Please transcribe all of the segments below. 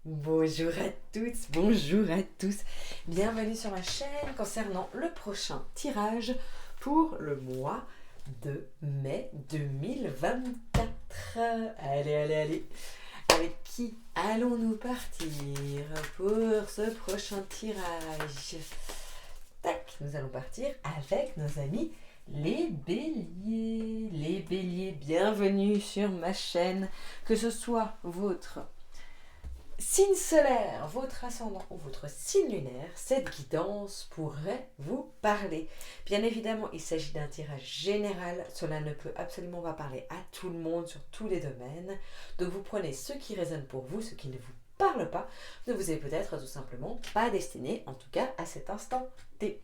Bonjour à toutes, bonjour à tous. Bienvenue sur ma chaîne concernant le prochain tirage pour le mois de mai 2024. Allez. Avec qui allons-nous partir pour ce prochain tirage? Tac, nous allons partir avec nos amis les béliers. Les béliers, bienvenue sur ma chaîne. Que ce soit votre signe solaire, votre ascendant ou votre signe lunaire, cette guidance pourrait vous parler. Bien évidemment, il s'agit d'un tirage général. Cela ne peut absolument pas parler à tout le monde sur tous les domaines. Donc vous prenez ce qui résonne pour vous, ce qui ne vous parle pas, ne vous est peut-être tout simplement pas destiné, en tout cas à cet instant T.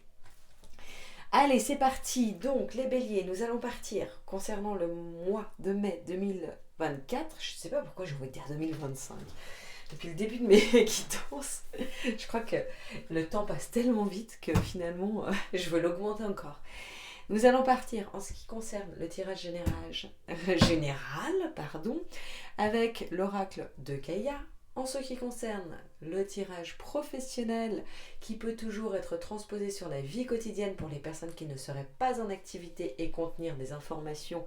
Allez, c'est parti. Donc, les béliers, nous allons partir concernant le mois de mai 2024. Je ne sais pas pourquoi je voulais dire 2025. Depuis le début de mes guidances, je crois que le temps passe tellement vite que finalement, je veux l'augmenter encore. Nous allons partir en ce qui concerne le tirage général, avec l'oracle de Gaïa. En ce qui concerne le tirage professionnel, qui peut toujours être transposé sur la vie quotidienne pour les personnes qui ne seraient pas en activité et contenir des informations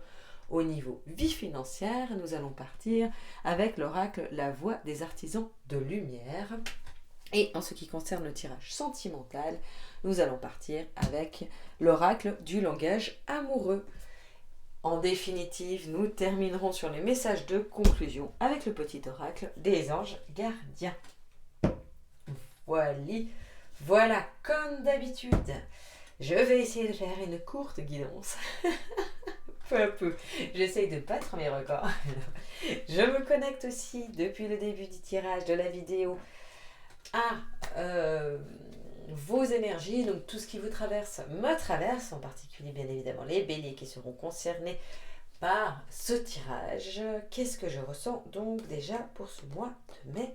au niveau vie financière, nous allons partir avec l'oracle La Voix des artisans de lumière. Et en ce qui concerne le tirage sentimental, nous allons partir avec l'oracle du langage amoureux. En définitive, nous terminerons sur les messages de conclusion avec le petit oracle des anges gardiens. Voilà, comme d'habitude, je vais essayer de faire une courte guidance. Peu à peu, j'essaye de battre mes records. Je me connecte aussi depuis le début du tirage de la vidéo à vos énergies, donc tout ce qui vous traverse me traverse, en particulier bien évidemment les béliers qui seront concernés par ce tirage. Qu'est-ce que je ressens donc déjà pour ce mois de mai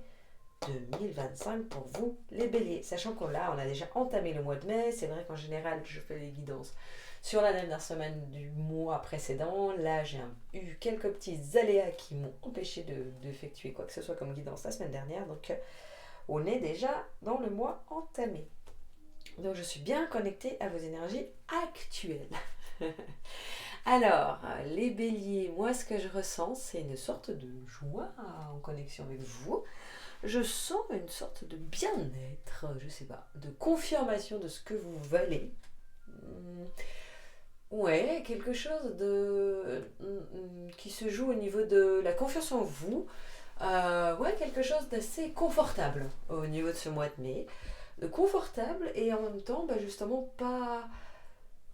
2025 pour vous les béliers, sachant qu'on a déjà entamé le mois de mai. C'est vrai qu'en général je fais les guidances sur la dernière semaine du mois précédent. Là j'ai eu quelques petits aléas qui m'ont empêché d'effectuer quoi que ce soit comme guidance la semaine dernière, donc on est déjà dans le mois entamé. Donc je suis bien connectée à vos énergies actuelles. Alors, les béliers, moi ce que je ressens, c'est une sorte de joie en connexion avec vous. Je sens une sorte de bien-être, je sais pas, de confirmation de ce que vous valez. Ouais, quelque chose qui se joue au niveau de la confiance en vous. Quelque chose d'assez confortable au niveau de ce mois de mai. Confortable et en même temps, justement, pas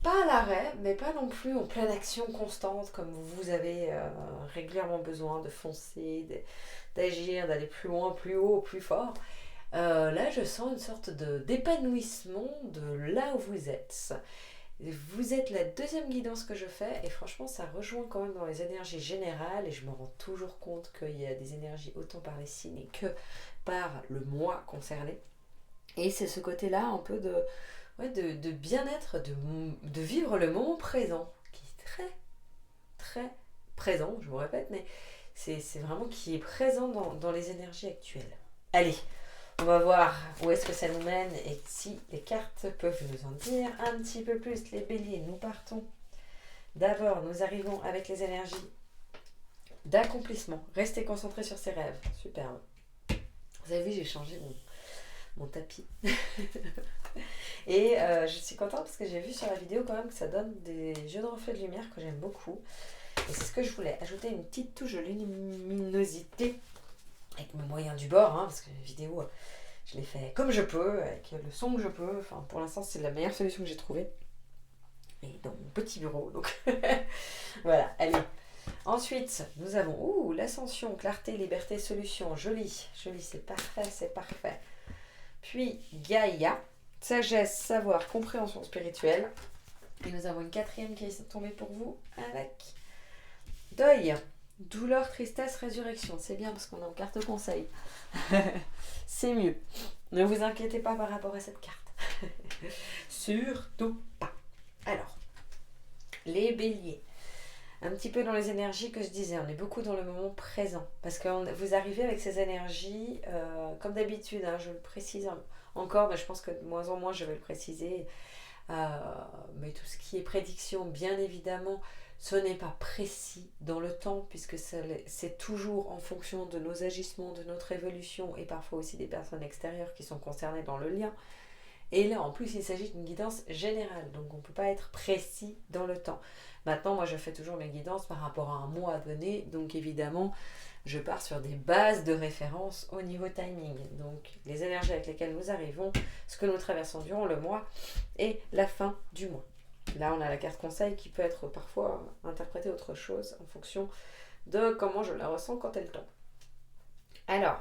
à l'arrêt, mais pas non plus en pleine action constante comme vous avez régulièrement besoin de foncer, d'agir, d'aller plus loin, plus haut, plus fort. Là, je sens une sorte d'épanouissement de là où vous êtes. Vous êtes la deuxième guidance que je fais et franchement ça rejoint quand même dans les énergies générales et je me rends toujours compte qu'il y a des énergies autant par les signes que par le mois concerné. Et c'est ce côté-là un peu de bien-être, de vivre le moment présent, qui est très, très présent, je vous répète, mais c'est vraiment qui est présent dans les énergies actuelles. Allez, on va voir où est-ce que ça nous mène et si les cartes peuvent nous en dire un petit peu plus. Les béliers, nous partons. D'abord, nous arrivons avec les énergies d'accomplissement. Restez concentrés sur ses rêves. Superbe. Vous avez vu, j'ai changé mon tapis. Et je suis contente parce que j'ai vu sur la vidéo quand même que ça donne des jeux de reflets de lumière que j'aime beaucoup. Et c'est ce que je voulais, ajouter une petite touche de luminosité avec mes moyens du bord, parce que la vidéo, je l'ai fait comme je peux, avec le son que je peux. Enfin, pour l'instant, c'est la meilleure solution que j'ai trouvée. Et dans mon petit bureau, donc voilà, allez. Ensuite, nous avons l'ascension, clarté, liberté, solution. Joli, c'est parfait. Puis Gaïa, sagesse, savoir, compréhension spirituelle. Et nous avons une quatrième qui est tombée pour vous avec deuil, douleur, tristesse, résurrection. C'est bien parce qu'on est en carte conseil. C'est mieux. Ne vous inquiétez pas par rapport à cette carte. Surtout pas. Alors, les béliers. un petit peu dans les énergies que je disais, on est beaucoup dans le moment présent. Parce que vous arrivez avec ces énergies, comme d'habitude, hein, je le précise encore, mais je pense que de moins en moins je vais le préciser. Mais tout ce qui est prédiction, bien évidemment, ce n'est pas précis dans le temps, puisque c'est toujours en fonction de nos agissements, de notre évolution, et parfois aussi des personnes extérieures qui sont concernées dans le lien. Et là, en plus, il s'agit d'une guidance générale, donc on ne peut pas être précis dans le temps. Maintenant, moi, je fais toujours mes guidances par rapport à un mois donné, donc évidemment, je pars sur des bases de référence au niveau timing. Donc, les énergies avec lesquelles nous arrivons, ce que nous traversons durant le mois et la fin du mois. Là, on a la carte conseil qui peut être parfois interprétée autre chose en fonction de comment je la ressens quand elle tombe. Alors,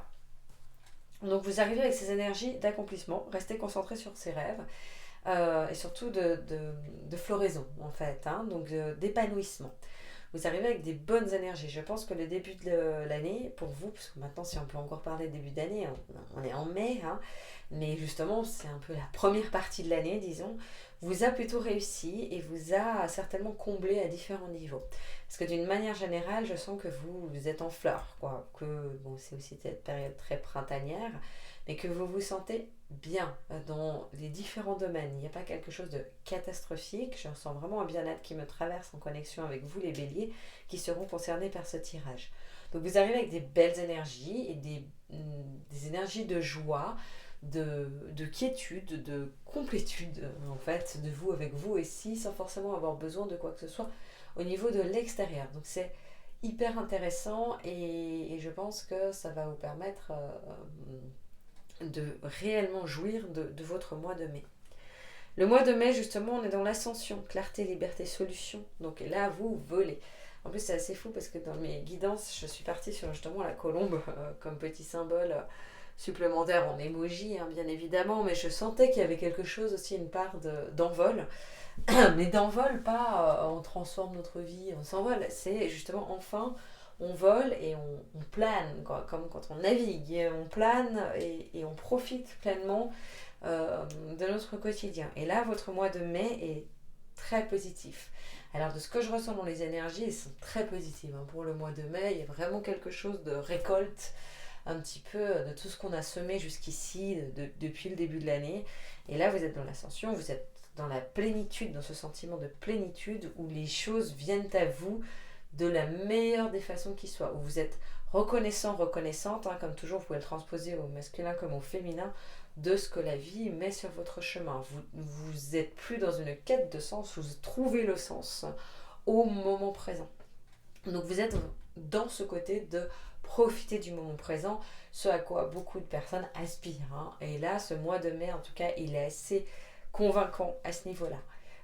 donc vous arrivez avec ces énergies d'accomplissement, restez concentré sur ces rêves et surtout de floraison en fait, hein, donc d'épanouissement. Vous arrivez avec des bonnes énergies. Je pense que le début de l'année, pour vous, parce que maintenant si on peut encore parler de début d'année, on est en mai, hein, mais justement c'est un peu la première partie de l'année, disons, vous a plutôt réussi et vous a certainement comblé à différents niveaux. Parce que d'une manière générale, je sens que vous êtes en fleurs, quoi. Que, bon, c'est aussi cette période très printanière, mais que vous vous sentez bien dans les différents domaines. Il n'y a pas quelque chose de catastrophique. Je ressens vraiment un bien-être qui me traverse en connexion avec vous, les béliers, qui seront concernés par ce tirage. Donc vous arrivez avec des belles énergies et des énergies de joie, de quiétude, de complétude, en fait, de vous avec vous aussi, sans forcément avoir besoin de quoi que ce soit au niveau de l'extérieur. Donc c'est hyper intéressant et je pense que ça va vous permettre de réellement jouir de votre mois de mai. Le mois de mai, justement, on est dans l'ascension, clarté, liberté, solution. Donc là, vous volez. En plus, c'est assez fou parce que dans mes guidances, je suis partie sur justement la colombe comme petit symbole supplémentaire en emoji, hein, bien évidemment, mais je sentais qu'il y avait quelque chose aussi, une part d'envol. Mais d'envol, pas on transforme notre vie, on s'envole. C'est justement enfin, on vole et on plane, quoi, comme quand on navigue. Et on plane et on profite pleinement de notre quotidien. Et là, votre mois de mai est très positif. Alors, de ce que je ressens dans les énergies, elles sont très positives. Hein. Pour le mois de mai, il y a vraiment quelque chose de récolte, un petit peu de tout ce qu'on a semé jusqu'ici, depuis le début de l'année. Et là, vous êtes dans l'ascension, vous êtes dans la plénitude, dans ce sentiment de plénitude où les choses viennent à vous de la meilleure des façons qui soient, où vous êtes reconnaissant, reconnaissante, hein, comme toujours, vous pouvez le transposer au masculin comme au féminin, de ce que la vie met sur votre chemin. Vous êtes plus dans une quête de sens, vous trouvez le sens au moment présent. Donc vous êtes dans ce côté de profiter du moment présent, ce à quoi beaucoup de personnes aspirent. Hein. Et là, ce mois de mai, en tout cas, il est assez convaincant à ce niveau-là.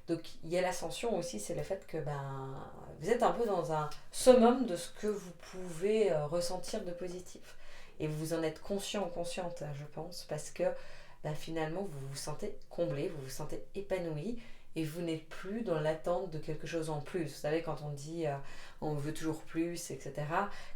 Donc il y a l'ascension aussi, c'est le fait que vous êtes un peu dans un summum de ce que vous pouvez ressentir de positif. Et vous en êtes conscient ou consciente, je pense, parce que finalement, vous vous sentez comblé, vous vous sentez épanoui, et vous n'êtes plus dans l'attente de quelque chose en plus. Vous savez, quand on dit on veut toujours plus, etc.,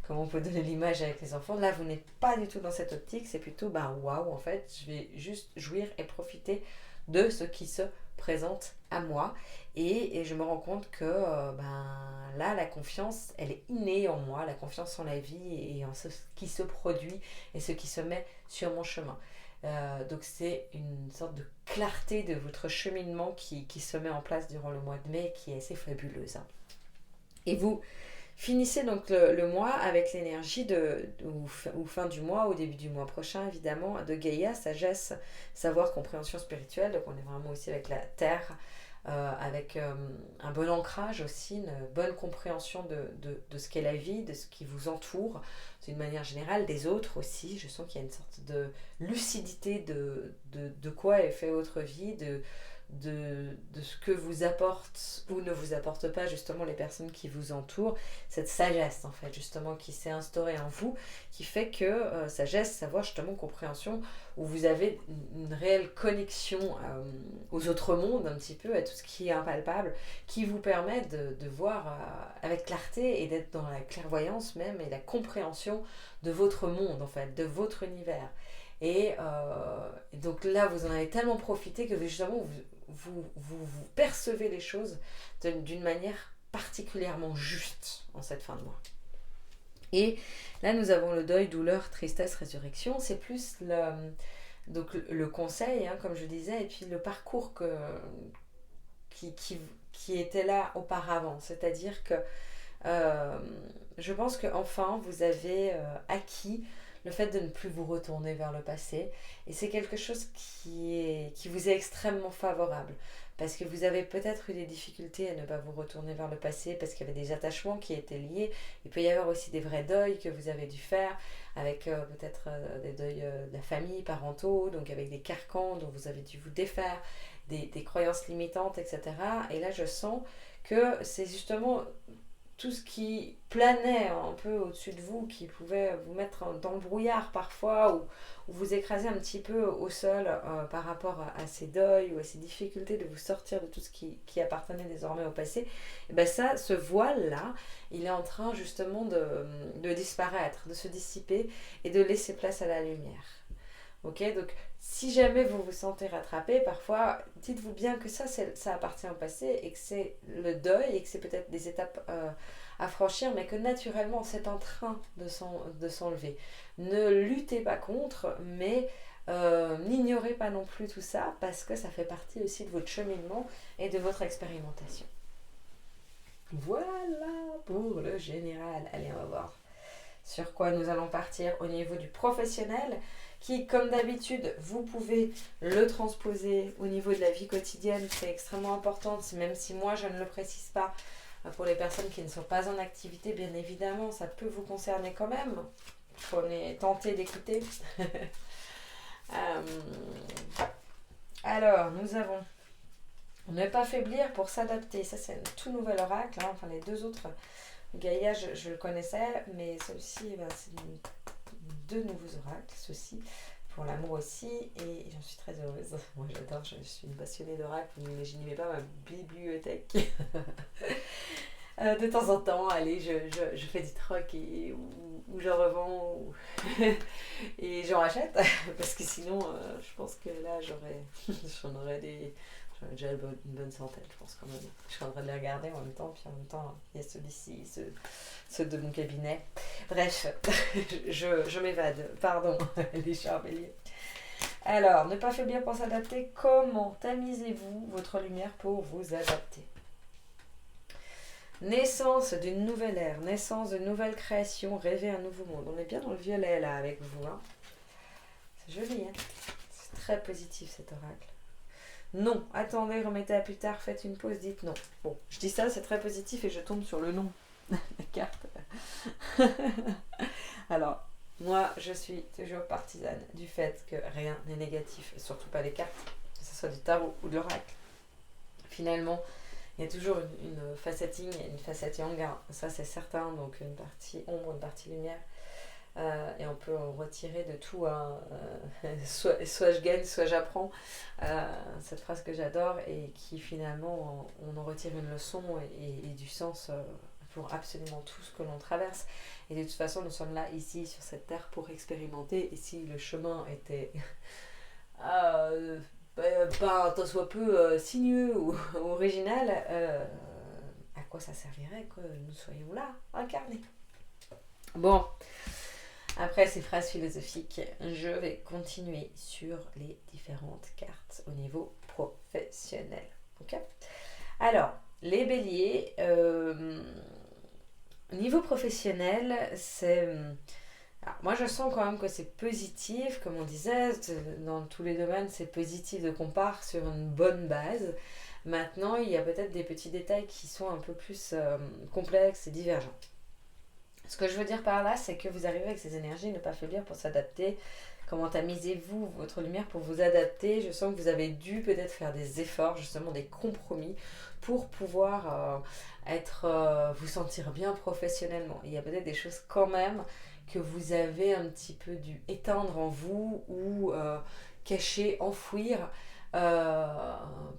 comme on peut donner l'image avec les enfants, là, vous n'êtes pas du tout dans cette optique, c'est plutôt, waouh, en fait, je vais juste jouir et profiter de ce qui se présente à moi. Et je me rends compte que là, la confiance, elle est innée en moi, la confiance en la vie et en ce qui se produit et ce qui se met sur mon chemin. Donc c'est une sorte de clarté de votre cheminement qui se met en place durant le mois de mai, qui est assez fabuleuse. Hein. Et vous finissez donc le mois avec l'énergie ou fin du mois, au début du mois prochain évidemment, de Gaïa, sagesse, savoir, compréhension spirituelle. Donc on est vraiment aussi avec la terre, avec un bon ancrage aussi, une bonne compréhension de ce qu'est la vie, de ce qui vous entoure, d'une manière générale, des autres aussi. Je sens qu'il y a une sorte de lucidité de quoi est fait votre vie, de ce que vous apporte ou ne vous apporte pas justement les personnes qui vous entourent, cette sagesse en fait justement qui s'est instaurée en vous, qui fait que sagesse, savoir justement compréhension, où vous avez une réelle connexion aux autres mondes un petit peu, à tout ce qui est impalpable, qui vous permet de voir avec clarté et d'être dans la clairvoyance même et la compréhension de votre monde en fait, de votre univers. Et donc là, vous en avez tellement profité que justement, vous percevez les choses d'une manière particulièrement juste en cette fin de mois. Et là, nous avons le deuil, douleur, tristesse, résurrection. C'est plus le conseil, hein, comme je disais, et puis le parcours qui était là auparavant. C'est-à-dire que je pense qu'enfin, vous avez acquis le fait de ne plus vous retourner vers le passé. Et c'est quelque chose qui vous est extrêmement favorable. Parce que vous avez peut-être eu des difficultés à ne pas vous retourner vers le passé, parce qu'il y avait des attachements qui étaient liés. Il peut y avoir aussi des vrais deuils que vous avez dû faire, avec peut-être des deuils de la famille, parentaux, donc avec des carcans dont vous avez dû vous défaire, des croyances limitantes, etc. Et là, je sens que c'est justement tout ce qui planait un peu au-dessus de vous, qui pouvait vous mettre dans le brouillard parfois, ou vous écraser un petit peu au sol par rapport à ces deuils ou à ces difficultés de vous sortir de tout ce qui appartenait désormais au passé, et ben ça, ce voile-là, il est en train justement de disparaître, de se dissiper et de laisser place à la lumière. Ok, donc si jamais vous vous sentez rattrapé, parfois dites-vous bien que ça appartient au passé et que c'est le deuil et que c'est peut-être des étapes à franchir, mais que naturellement c'est en train de s'enlever. Ne luttez pas contre, mais n'ignorez pas non plus tout ça, parce que ça fait partie aussi de votre cheminement et de votre expérimentation. Voilà pour le général. Allez, on va voir sur quoi nous allons partir au niveau du professionnel, qui, comme d'habitude, vous pouvez le transposer au niveau de la vie quotidienne. C'est extrêmement important, même si moi je ne le précise pas. Pour les personnes qui ne sont pas en activité, bien évidemment, ça peut vous concerner quand même. Prenez, tentez d'écouter. Alors, nous avons ne pas faiblir pour s'adapter. Ça, c'est un tout nouvel oracle. Hein. Enfin, les deux autres, Gaïa, je le connaissais, mais celui-ci, c'est deux nouveaux oracles, ceux-ci, pour l'amour aussi, et j'en suis très heureuse. Moi, j'adore, je suis une passionnée d'oracles, vous n'imaginez pas ma bibliothèque. De temps en temps, allez, je fais du troc ou je revends et j'en rachète, parce que sinon, je pense que là, j'en aurais déjà une bonne centaine, je pense, quand même. Je suis en train de les regarder en même temps, puis en même temps, il y a ceux d'ici, ceux de mon cabinet. Bref, je m'évade. Pardon, les chars béliers. Alors, ne pas faiblir pour s'adapter. Comment tamisez-vous votre lumière pour vous adapter? Naissance d'une nouvelle ère, naissance de nouvelles créations, rêver un nouveau monde. On est bien dans le violet là avec vous. Hein. C'est joli, hein? C'est très positif cet oracle. Non, attendez, remettez à plus tard, faites une pause, dites non. Bon, je dis ça, c'est très positif et je tombe sur le non. La carte. Alors, moi, je suis toujours partisane du fait que rien n'est négatif, et surtout pas les cartes, que ce soit du tarot ou de l'oracle. Finalement, il y a toujours une facette yin et une facette yang, hein. Ça c'est certain, donc une partie ombre, une partie lumière. Et on peut en retirer de tout, hein. Soit je gagne, soit j'apprends. Cette phrase que j'adore et qui finalement, on en retire une leçon et du sens pour absolument tout ce que l'on traverse. Et de toute façon, nous sommes là, ici, sur cette terre, pour expérimenter. Et si le chemin était pas un tant soit peu sinueux ou original, à quoi ça servirait que nous soyons là, incarnés? Bon, après ces phrases philosophiques, je vais continuer sur les différentes cartes au niveau professionnel. Ok ? Alors, les béliers, niveau professionnel, c'est... Alors, moi, je sens quand même que c'est positif, comme on disait, dans tous les domaines, c'est positif de qu'on part sur une bonne base. Maintenant, il y a peut-être des petits détails qui sont un peu plus complexes et divergents. Ce que je veux dire par là, c'est que vous arrivez avec ces énergies, ne pas faiblir pour s'adapter. Comment tamisez-vous votre lumière pour vous adapter? Je sens que vous avez dû peut-être faire des efforts, justement des compromis, pour pouvoir vous sentir bien professionnellement. Il y a peut-être des choses quand même que vous avez un petit peu dû éteindre en vous ou cacher, enfouir, euh,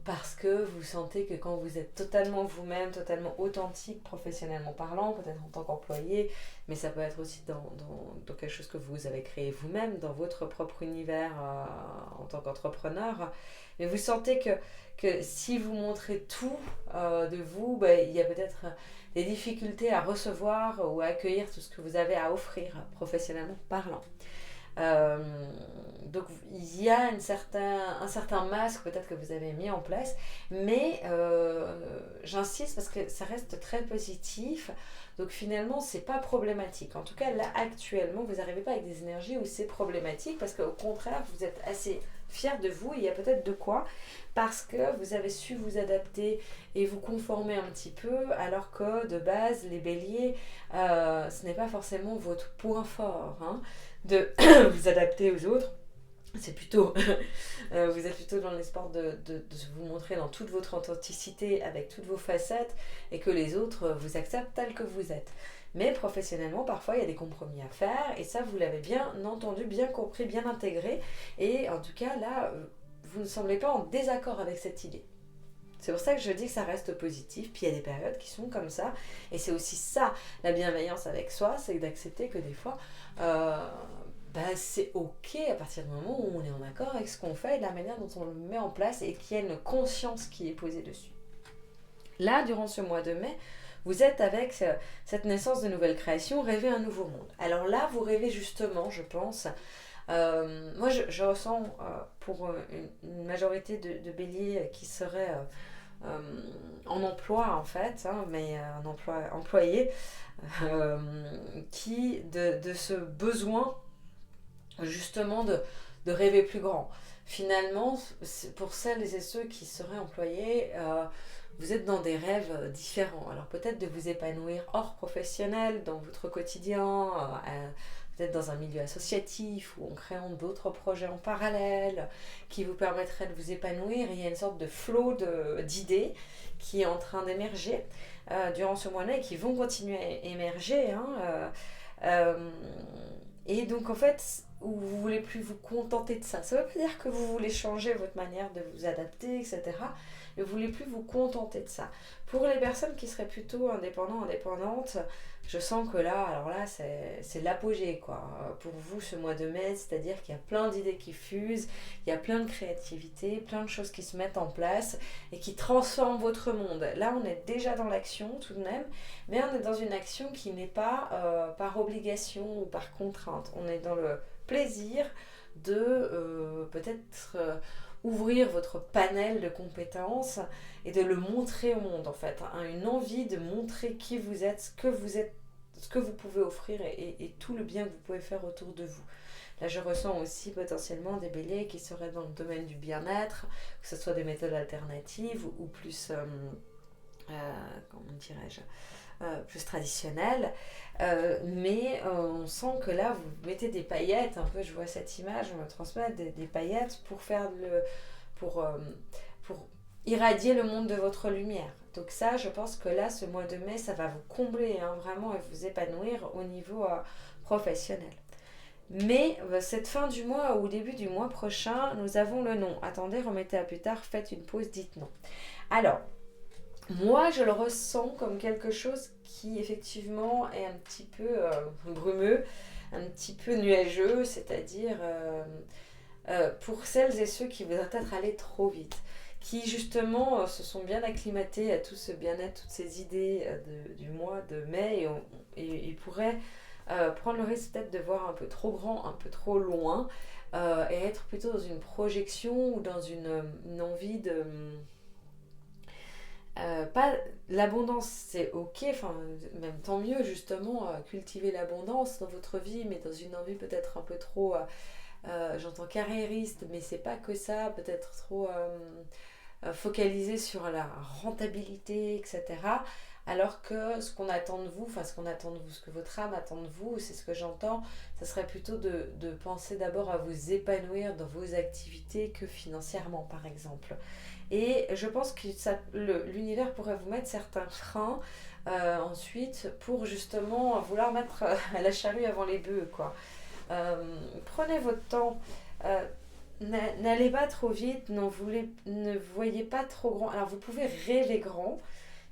parce que vous sentez que quand vous êtes totalement vous-même, totalement authentique, professionnellement parlant, peut-être en tant qu'employé, mais ça peut être aussi dans quelque chose que vous avez créé vous-même, dans votre propre univers en tant qu'entrepreneur, mais vous sentez que si vous montrez tout de vous, ben, il y a peut-être des difficultés à recevoir ou à accueillir tout ce que vous avez à offrir professionnellement parlant. Euh, donc il y a un certain masque peut-être que vous avez mis en place, mais j'insiste parce que ça reste très positif. Donc finalement c'est pas problématique. En tout cas là actuellement vous n'arrivez pas avec des énergies où c'est problématique parce qu'au contraire vous êtes assez fier de vous. Il y a peut-être de quoi parce que vous avez su vous adapter et vous conformer un petit peu alors que de base les béliers ce n'est pas forcément votre point fort, hein, de vous adapter aux autres. C'est plutôt, vous êtes plutôt dans l'espoir de vous montrer dans toute votre authenticité avec toutes vos facettes et que les autres vous acceptent tel que vous êtes. Mais professionnellement, parfois, il y a des compromis à faire et ça, vous l'avez bien entendu, bien compris, bien intégré. Et en tout cas, là, vous ne semblez pas en désaccord avec cette idée. C'est pour ça que je dis que ça reste positif, puis il y a des périodes qui sont comme ça, et c'est aussi ça, la bienveillance avec soi, c'est d'accepter que des fois, c'est ok à partir du moment où on est en accord avec ce qu'on fait et de la manière dont on le met en place et qu'il y a une conscience qui est posée dessus. Là, durant ce mois de mai, vous êtes avec cette naissance de nouvelles créations, rêvez un nouveau monde. Alors là, vous rêvez justement, je pense, moi je ressens pour une majorité de béliers qui seraient en emploi en fait, hein, mais un emploi employé, de ce besoin justement de rêver plus grand. Finalement, pour celles et ceux qui seraient employés, vous êtes dans des rêves différents. Alors peut-être de vous épanouir hors professionnel, dans votre quotidien, peut-être dans un milieu associatif ou en créant d'autres projets en parallèle qui vous permettraient de vous épanouir. Il y a une sorte de flot d'idées qui est en train d'émerger durant ce mois-là et qui vont continuer à émerger. Et donc en fait, vous voulez plus vous contenter de ça. Ça ne veut pas dire que vous voulez changer votre manière de vous adapter, etc. Mais vous voulez plus vous contenter de ça. Pour les personnes qui seraient plutôt indépendantes, je sens que là, alors là, c'est l'apogée, quoi. Pour vous, ce mois de mai, c'est-à-dire qu'il y a plein d'idées qui fusent, il y a plein de créativité, plein de choses qui se mettent en place et qui transforment votre monde. Là, on est déjà dans l'action tout de même, mais on est dans une action qui n'est pas par obligation ou par contrainte. On est dans le plaisir de peut-être ouvrir votre panel de compétences et de le montrer au monde en fait, hein, une envie de montrer qui vous êtes, ce que vous pouvez offrir et tout le bien que vous pouvez faire autour de vous. Là, je ressens aussi potentiellement des béliers qui seraient dans le domaine du bien-être, que ce soit des méthodes alternatives ou plus, comment dirais-je, plus traditionnelles. Mais on sent que là, vous mettez des paillettes, un peu, je vois cette image, on me transmet des paillettes pour irradier le monde de votre lumière. Donc ça, je pense que là, ce mois de mai, ça va vous combler, hein, vraiment, et vous épanouir au niveau professionnel. Mais cette fin du mois ou au début du mois prochain, nous avons le non. Attendez, remettez à plus tard, faites une pause, dites non. Alors, moi, je le ressens comme quelque chose qui, effectivement, est un petit peu brumeux, un petit peu nuageux, c'est-à-dire pour celles et ceux qui voudraient peut-être aller trop vite, qui, justement, se sont bien acclimatés à tout ce bien-être, toutes ces idées du mois de mai, et pourraient prendre le risque peut-être de voir un peu trop grand, un peu trop loin, et être plutôt dans une projection ou dans une envie de... pas l'abondance, c'est ok, enfin même tant mieux justement, cultiver l'abondance dans votre vie, mais dans une envie peut-être un peu trop, j'entends carriériste, mais c'est pas que ça, peut-être trop focalisé sur la rentabilité, etc. Alors que ce qu'on attend de vous, enfin ce qu'on attend de vous, ce que votre âme attend de vous, c'est ce que j'entends, ça serait plutôt de penser d'abord à vous épanouir dans vos activités que financièrement par exemple. Et je pense que l'univers pourrait vous mettre certains freins ensuite pour justement vouloir mettre la charrue avant les bœufs, quoi. Prenez votre temps. n'allez pas trop vite, ne voyez pas trop grand. Alors vous pouvez rêver grand.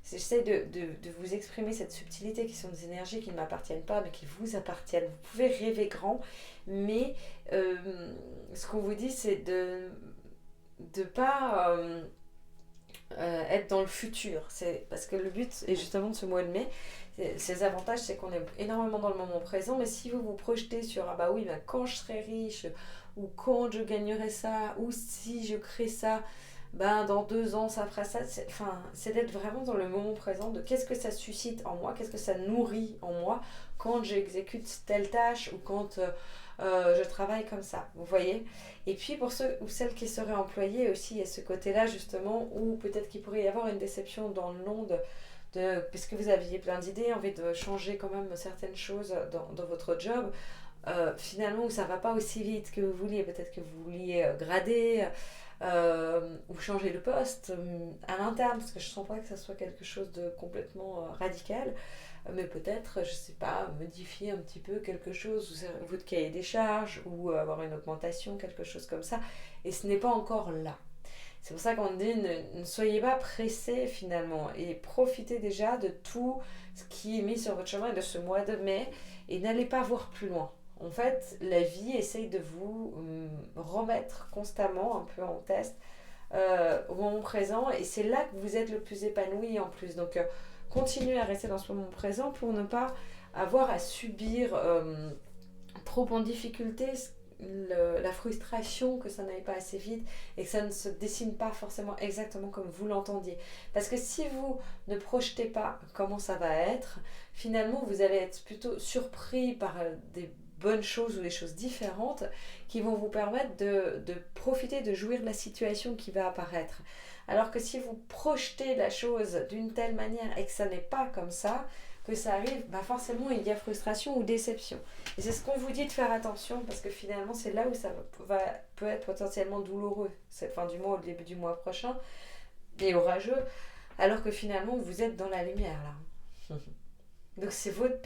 J'essaie de vous exprimer cette subtilité qui sont des énergies qui ne m'appartiennent pas mais qui vous appartiennent. Vous pouvez rêver grand, mais ce qu'on vous dit c'est de ne pas être dans le futur. C'est parce que le but est justement de ce mois de mai. Ses avantages, c'est qu'on est énormément dans le moment présent, mais si vous vous projetez sur ah bah oui, bah quand je serai riche, ou quand je gagnerai ça, ou si je crée ça, ben dans 2 ans ça fera ça. C'est d'être vraiment dans le moment présent, de qu'est-ce que ça suscite en moi, qu'est-ce que ça nourrit en moi quand j'exécute telle tâche ou quand je travaille comme ça, vous voyez. Et puis pour ceux ou celles qui seraient employés aussi, il y a ce côté-là justement où peut-être qu'il pourrait y avoir une déception dans le nom parce que vous aviez plein d'idées, envie de changer quand même certaines choses dans votre job. Finalement, où ça va pas aussi vite que vous vouliez, peut-être que vous vouliez grader ou changer de poste à l'interne, parce que je sens pas que ça soit quelque chose de complètement radical, mais peut-être, je sais pas, modifier un petit peu quelque chose, votre cahier des charges, ou avoir une augmentation, quelque chose comme ça, et ce n'est pas encore là. C'est pour ça qu'on dit ne soyez pas pressés finalement et profitez déjà de tout ce qui est mis sur votre chemin et de ce mois de mai et n'allez pas voir plus loin. En fait, la vie essaye de vous remettre constamment un peu en test au moment présent et c'est là que vous êtes le plus épanoui en plus. Donc continuez à rester dans ce moment présent pour ne pas avoir à subir trop en difficulté la frustration que ça n'aille pas assez vite et que ça ne se dessine pas forcément exactement comme vous l'entendiez. Parce que si vous ne projetez pas comment ça va être, finalement vous allez être plutôt surpris par des bonnes choses ou des choses différentes qui vont vous permettre de profiter, de jouir de la situation qui va apparaître. Alors que si vous projetez la chose d'une telle manière et que ça n'est pas comme ça, que ça arrive, bah forcément il y a frustration ou déception. Et c'est ce qu'on vous dit de faire attention parce que finalement c'est là où ça peut être potentiellement douloureux, cette fin du mois ou le début du mois prochain, et orageux, alors que finalement vous êtes dans la lumière là. Donc c'est votre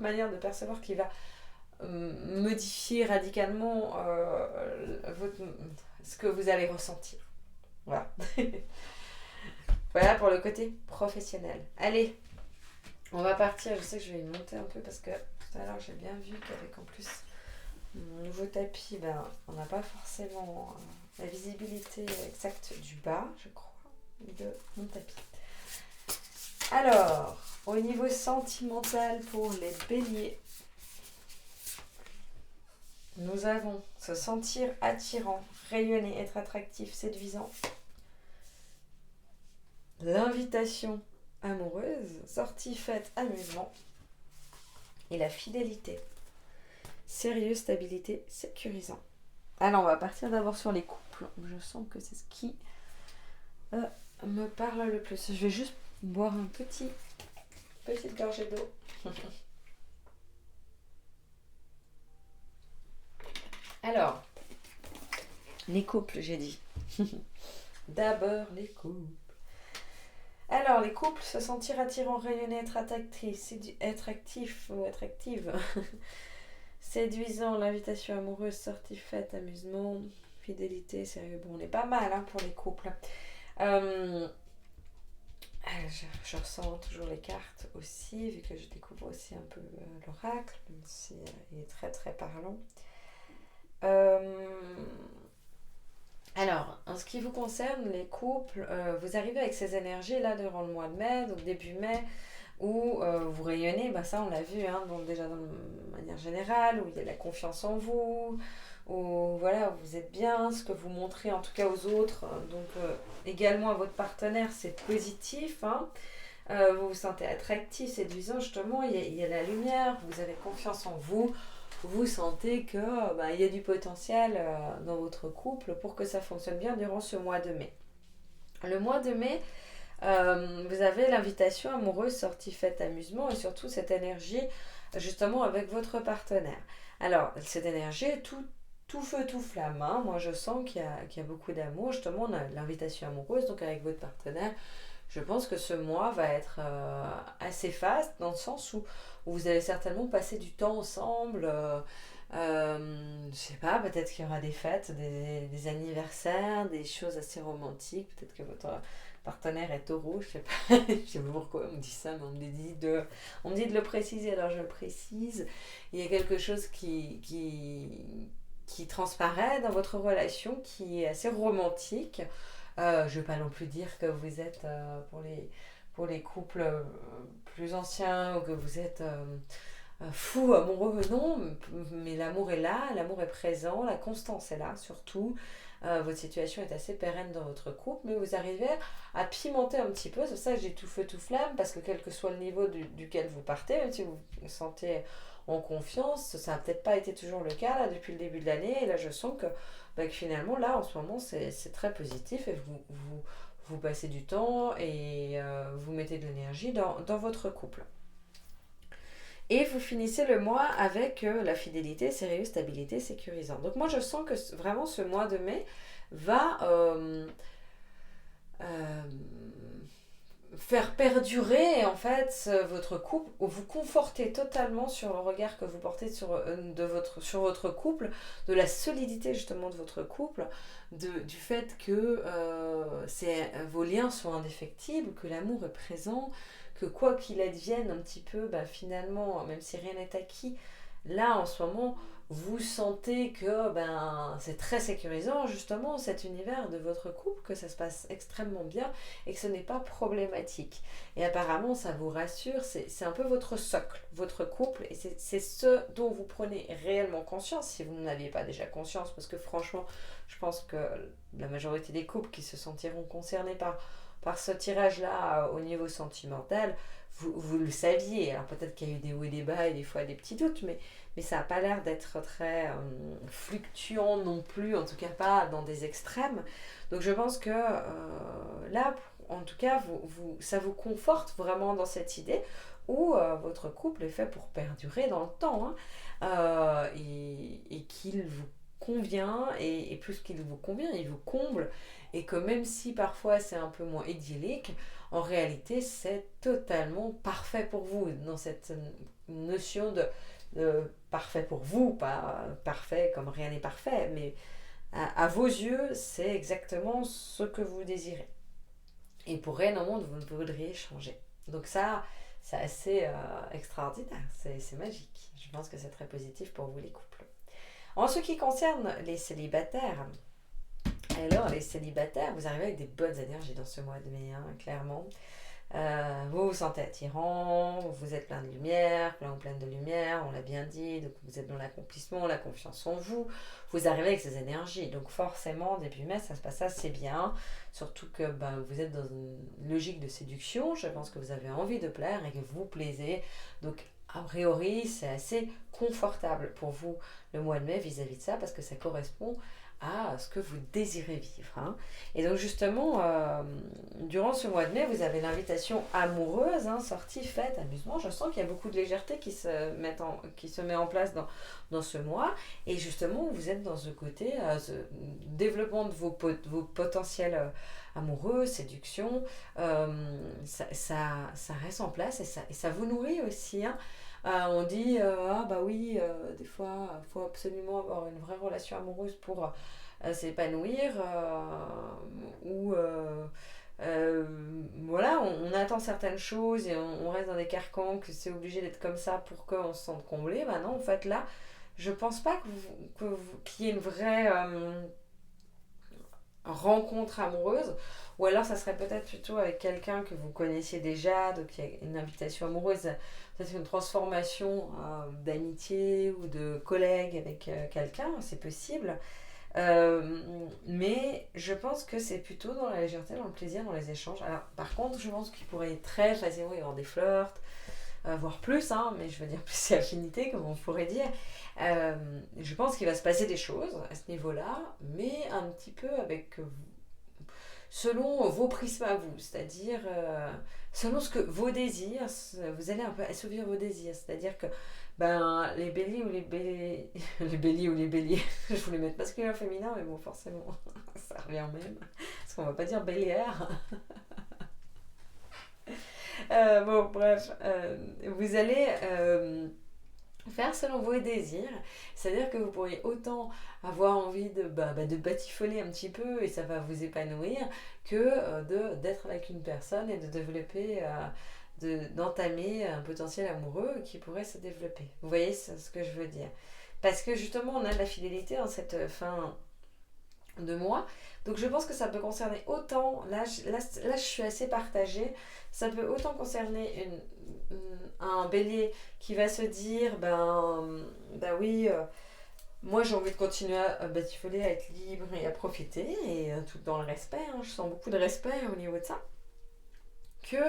manière de percevoir qui va modifier radicalement ce que vous allez ressentir. Voilà. Voilà pour le côté professionnel. Allez, on va partir. Je sais que je vais monter un peu parce que tout à l'heure j'ai bien vu qu'avec en plus mon nouveau tapis, on n'a pas forcément la visibilité exacte du bas, je crois, de mon tapis. Alors, au niveau sentimental pour les béliers, nous avons se sentir attirant, rayonner, être attractif, séduisant. L'invitation amoureuse, sortie, fête, amusement. Et la fidélité. Sérieux, stabilité, sécurisant. Alors, on va partir d'abord sur les couples. Je sens que c'est ce qui me parle le plus. Je vais juste boire une petite gorgée d'eau. Alors, les couples, j'ai dit. D'abord, les couples. Alors, les couples, se sentir attirant, rayonner, être actif ou être active. Séduisant, l'invitation amoureuse, sortie, fête, amusement, fidélité, sérieux. Bon, on est pas mal pour les couples. Je ressens toujours les cartes aussi, vu que je découvre aussi un peu l'oracle, même si il est très très parlant. Alors, en ce qui vous concerne, les couples, vous arrivez avec ces énergies-là durant le mois de mai, donc début mai, où vous rayonnez, ça on l'a vu, donc déjà de manière générale, où il y a la confiance en vous, où voilà, vous êtes bien, ce que vous montrez en tout cas aux autres, donc également à votre partenaire, c'est positif, vous vous sentez attractif, séduisant, justement, il y a la lumière, vous avez confiance en vous, vous sentez que il y a du potentiel dans votre couple pour que ça fonctionne bien durant ce mois de mai. Le mois de mai, vous avez l'invitation amoureuse, sortie, fête, amusement et surtout cette énergie justement avec votre partenaire. Alors, cette énergie est tout feu, tout flamme. Moi, je sens qu'il y a beaucoup d'amour. Justement, on a l'invitation amoureuse, donc avec votre partenaire. Je pense que ce mois va être assez faste dans le sens où vous allez certainement passer du temps ensemble, je sais pas, peut-être qu'il y aura des fêtes, des anniversaires, des choses assez romantiques. Peut-être que votre partenaire est taureau, je sais pas, je sais pas pourquoi on me dit ça, mais on me dit de le préciser, alors je le précise. Il y a quelque chose qui transparaît dans votre relation qui est assez romantique. Je ne vais pas non plus dire que vous êtes pour les couples plus anciens ou que vous êtes fou amoureux, non, mais l'amour est là, l'amour est présent, la constance est là surtout. Votre situation est assez pérenne dans votre couple, mais vous arrivez à pimenter un petit peu. C'est pour ça que j'ai tout feu, tout flamme, parce que quel que soit le niveau duquel vous partez, même si vous vous sentez en confiance, ça n'a peut-être pas été toujours le cas là, depuis le début de l'année. Et là, je sens que finalement, là, en ce moment, c'est très positif et vous passez du temps et vous mettez de l'énergie dans votre couple. Et vous finissez le mois avec la fidélité, sérieux, stabilité, sécurisant. Donc moi je sens que vraiment ce mois de mai va euh, faire perdurer en fait votre couple, ou vous conforter totalement sur le regard que vous portez sur votre couple, de la solidité justement de votre couple, du fait que vos liens sont indéfectibles, que l'amour est présent, que quoi qu'il advienne un petit peu, bah, finalement, même si rien n'est acquis, là en ce moment, vous sentez que c'est très sécurisant justement cet univers de votre couple, que ça se passe extrêmement bien et que ce n'est pas problématique. Et apparemment ça vous rassure, c'est un peu votre socle, votre couple, et c'est ce dont vous prenez réellement conscience si vous n'en aviez pas déjà conscience, parce que franchement je pense que la majorité des couples qui se sentiront concernés par ce tirage-là au niveau sentimental, vous le saviez. Alors peut-être qu'il y a eu des hauts et des bas et des fois des petits doutes, mais ça n'a pas l'air d'être très fluctuant non plus, en tout cas pas dans des extrêmes. Donc je pense que là, en tout cas, ça vous conforte vraiment dans cette idée où votre couple est fait pour perdurer dans le temps, hein, et qu'il vous convient, et plus qu'il vous convient, il vous comble, et que même si parfois c'est un peu moins idyllique, en réalité c'est totalement parfait pour vous, dans cette notion de parfait pour vous, pas parfait comme rien n'est parfait, mais à vos yeux c'est exactement ce que vous désirez. Et pour rien au monde vous ne voudriez changer. Donc ça, c'est assez extraordinaire, c'est magique. Je pense que c'est très positif pour vous les couples. En ce qui concerne les célibataires, alors les célibataires, vous arrivez avec des bonnes énergies dans ce mois de mai, hein, clairement. Vous vous sentez attirant, vous êtes plein de lumière, plein de lumière, on l'a bien dit, donc vous êtes dans l'accomplissement, la confiance en vous, vous arrivez avec ces énergies, donc forcément début mai ça se passe assez bien, surtout que vous êtes dans une logique de séduction, je pense que vous avez envie de plaire et que vous plaisez, donc a priori c'est assez confortable pour vous le mois de mai vis-à-vis de ça, parce que ça correspond à ce que vous désirez vivre, hein. Et donc justement, durant ce mois de mai, vous avez l'invitation amoureuse, hein, sortie, fête, amusement. Je sens qu'il y a beaucoup de légèreté qui se met en place dans ce mois. Et justement, vous êtes dans ce côté, ce développement de vos potentiels amoureux, séduction. Ça reste en place et ça vous nourrit aussi, hein. On dit des fois il faut absolument avoir une vraie relation amoureuse pour s'épanouir, voilà, on attend certaines choses et on reste dans des carcans, que c'est obligé d'être comme ça pour qu'on se sente comblé. Non, en fait là je pense pas qu'il y ait une vraie rencontre amoureuse, ou alors ça serait peut-être plutôt avec quelqu'un que vous connaissiez déjà, donc il y a une invitation amoureuse, peut-être une transformation d'amitié ou de collègue avec quelqu'un, c'est possible. Mais je pense que c'est plutôt dans la légèreté, dans le plaisir, dans les échanges. Alors par contre je pense qu'il pourrait très facilement y avoir des flirts, voire plus, hein, mais je veux dire plus c'est affinité comme on pourrait dire. Je pense qu'il va se passer des choses à ce niveau-là, mais un petit peu avec selon vos prismes à vous, c'est-à-dire selon ce que vos désirs, vous allez un peu assouvir vos désirs, c'est-à-dire que les béliers ou les béliers, les béliers ou les béliers, je voulais mettre masculin féminin, mais bon forcément ça revient même, parce qu'on va pas dire bélière. Bref, vous allez faire selon vos désirs, c'est-à-dire que vous pourriez autant avoir envie de batifoler un petit peu et ça va vous épanouir que d'être avec une personne et de développer, d'entamer un potentiel amoureux qui pourrait se développer. Vous voyez ce que je veux dire? Parce que justement, on a de la fidélité en cette fin de mois. Donc je pense que ça peut concerner autant, là je suis assez partagée, ça peut autant concerner un bélier qui va se dire, ben oui, moi j'ai envie de continuer à batifoler, à être libre et à profiter, et tout dans le respect, hein, je sens beaucoup de respect au niveau de ça. Que,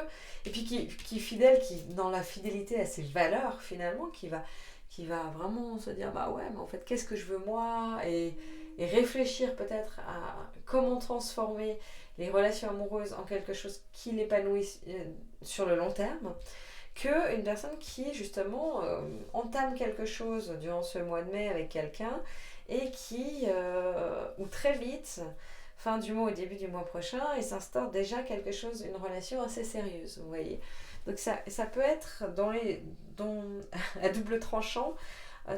et puis qui est fidèle, qui dans la fidélité à ses valeurs finalement, qui va vraiment se dire bah ouais mais en fait qu'est-ce que je veux moi et réfléchir peut-être à comment transformer les relations amoureuses en quelque chose qui l'épanouisse sur le long terme, que une personne qui justement entame quelque chose durant ce mois de mai avec quelqu'un et qui ou très vite fin du mois au début du mois prochain et s'instaure déjà quelque chose, une relation assez sérieuse, vous voyez. Donc ça peut être à double tranchant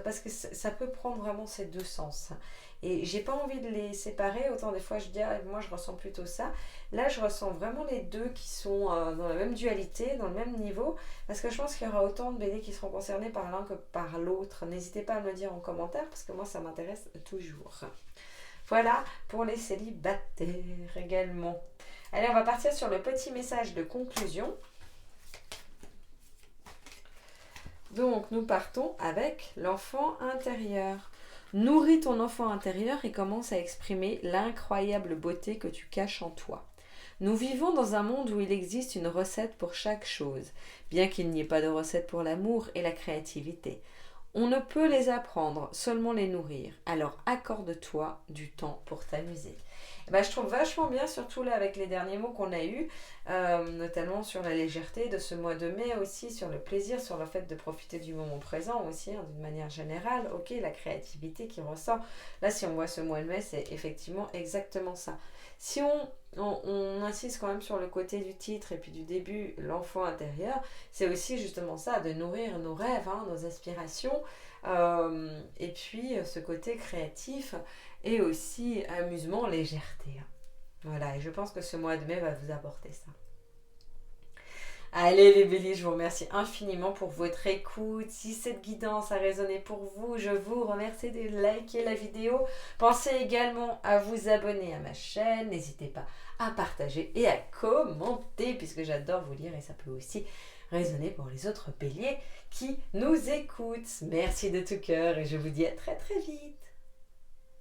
parce que ça peut prendre vraiment ces deux sens. Et j'ai pas envie de les séparer, autant des fois je dis ah, moi je ressens plutôt ça. Là je ressens vraiment les deux qui sont dans la même dualité, dans le même niveau, parce que je pense qu'il y aura autant de BD qui seront concernés par l'un que par l'autre. N'hésitez pas à me le dire en commentaire parce que moi ça m'intéresse toujours. Voilà pour les célibataires également. Allez, on va partir sur le petit message de conclusion. Donc, nous partons avec l'enfant intérieur. Nourris ton enfant intérieur et commence à exprimer l'incroyable beauté que tu caches en toi. Nous vivons dans un monde où il existe une recette pour chaque chose, bien qu'il n'y ait pas de recette pour l'amour et la créativité. On ne peut les apprendre, seulement les nourrir. Alors accorde-toi du temps pour t'amuser. Je trouve vachement bien, surtout là avec les derniers mots qu'on a eus, notamment sur la légèreté de ce mois de mai aussi, sur le plaisir, sur le fait de profiter du moment présent aussi, hein, d'une manière générale. Ok, la créativité qui ressort. Là, si on voit ce mois de mai, c'est effectivement exactement ça. Si on insiste quand même sur le côté du titre et puis du début, l'enfant intérieur, c'est aussi justement ça, de nourrir nos rêves, hein, nos aspirations, et puis ce côté créatif et aussi amusement, légèreté. Hein. Voilà, et je pense que ce mois de mai va vous apporter ça. Allez les béliers, je vous remercie infiniment pour votre écoute. Si cette guidance a résonné pour vous, je vous remercie de liker la vidéo. Pensez également à vous abonner à ma chaîne. N'hésitez pas à partager et à commenter puisque j'adore vous lire et ça peut aussi résonner pour les autres béliers qui nous écoutent. Merci de tout cœur et je vous dis à très très vite.